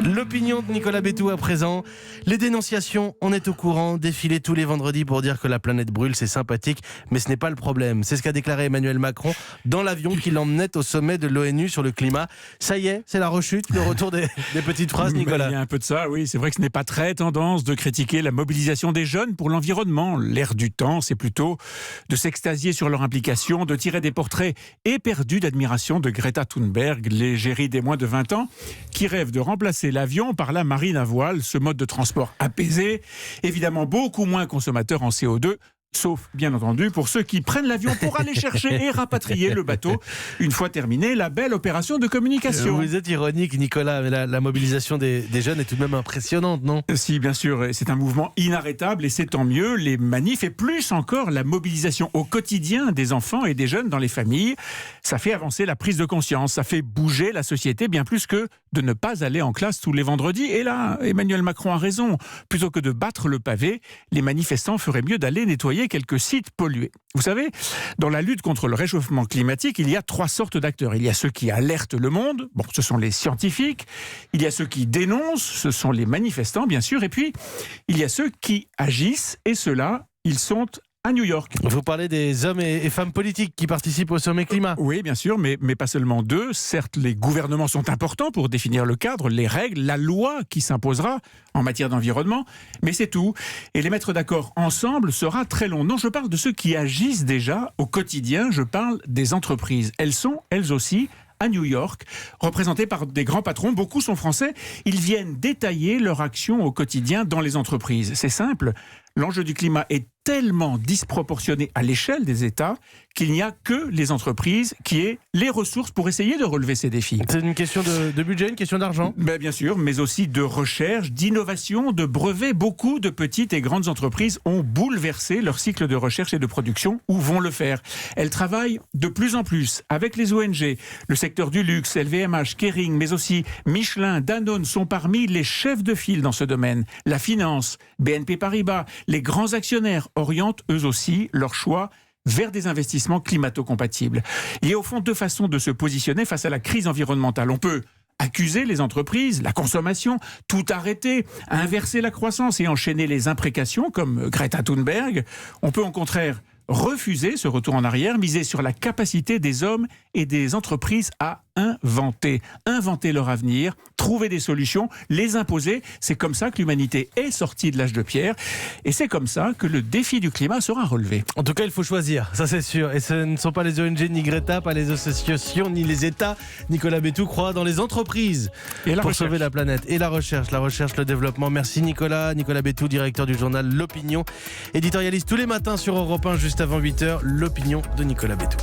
L'opinion de Nicolas Bétou à présent. Les dénonciations, on est au courant. Défiler tous les vendredis pour dire que la planète brûle, c'est sympathique, mais ce n'est pas le problème. C'est ce qu'a déclaré Emmanuel Macron dans l'avion qui l'emmenait au sommet de l'ONU sur le climat. Ça y est, c'est la rechute, le retour des petites phrases, Nicolas. Il y a un peu de ça, oui. C'est vrai que ce n'est pas très tendance de critiquer la mobilisation des jeunes pour l'environnement. L'air du temps, c'est plutôt de s'extasier sur leur implication, de tirer des portraits éperdus d'admiration de Greta Thunberg, l'égérie des moins de 20 ans, qui rêve de remplacer l'avion par la marine à voile, ce mode de transport apaisé, évidemment beaucoup moins consommateur en CO2, sauf, bien entendu, pour ceux qui prennent l'avion pour aller chercher et rapatrier le bateau une fois terminée la belle opération de communication. Vous êtes ironique, Nicolas, mais la mobilisation des jeunes est tout de même impressionnante, non ? Si, bien sûr, c'est un mouvement inarrêtable et c'est tant mieux. Les manifs et plus encore la mobilisation au quotidien des enfants et des jeunes dans les familles, ça fait avancer la prise de conscience, ça fait bouger la société bien plus que de ne pas aller en classe tous les vendredis. Et là, Emmanuel Macron a raison. Plutôt que de battre le pavé, les manifestants feraient mieux d'aller nettoyer quelques sites pollués. Vous savez, dans la lutte contre le réchauffement climatique, il y a 3 sortes d'acteurs. Il y a ceux qui alertent le monde, bon, ce sont les scientifiques. Il y a ceux qui dénoncent, ce sont les manifestants, bien sûr. Et puis, il y a ceux qui agissent, et ceux-là, ils sont à New York. Vous parlez des hommes et femmes politiques qui participent au sommet climat. Oui, bien sûr, mais pas seulement d'eux. Certes, les gouvernements sont importants pour définir le cadre, les règles, la loi qui s'imposera en matière d'environnement, mais c'est tout. Et les mettre d'accord ensemble sera très long. Non, je parle de ceux qui agissent déjà au quotidien, je parle des entreprises. Elles sont, elles aussi, à New York, représentées par des grands patrons. Beaucoup sont français. Ils viennent détailler leur action au quotidien dans les entreprises. C'est simple, l'enjeu du climat est tellement disproportionné à l'échelle des États qu'il n'y a que les entreprises qui aient les ressources pour essayer de relever ces défis. C'est une question de budget, une question d'argent ? Bien sûr, mais aussi de recherche, d'innovation, de brevets. Beaucoup de petites et grandes entreprises ont bouleversé leur cycle de recherche et de production ou vont le faire. Elles travaillent de plus en plus avec les ONG, le secteur du luxe, LVMH, Kering, mais aussi Michelin, Danone sont parmi les chefs de file dans ce domaine. La finance, BNP Paribas, les grands actionnaires orientent eux aussi leur choix vers des investissements climato-compatibles. Il y a au fond 2 façons de se positionner face à la crise environnementale. On peut accuser les entreprises, la consommation, tout arrêter, inverser la croissance et enchaîner les imprécations comme Greta Thunberg. On peut au contraire refuser ce retour en arrière, miser sur la capacité des hommes et des entreprises à inventer leur avenir, trouver des solutions, les imposer. C'est comme ça que l'humanité est sortie de l'âge de pierre et c'est comme ça que le défi du climat sera relevé. En tout cas, il faut choisir, ça c'est sûr. Et ce ne sont pas les ONG ni Greta, pas les associations ni les États. Nicolas Bétou croit dans les entreprises pour sauver la planète. Et la recherche, le développement. Merci Nicolas. Nicolas Bétou, directeur du journal L'Opinion, éditorialiste tous les matins sur Europe 1 juste avant 8h. L'Opinion de Nicolas Bétou.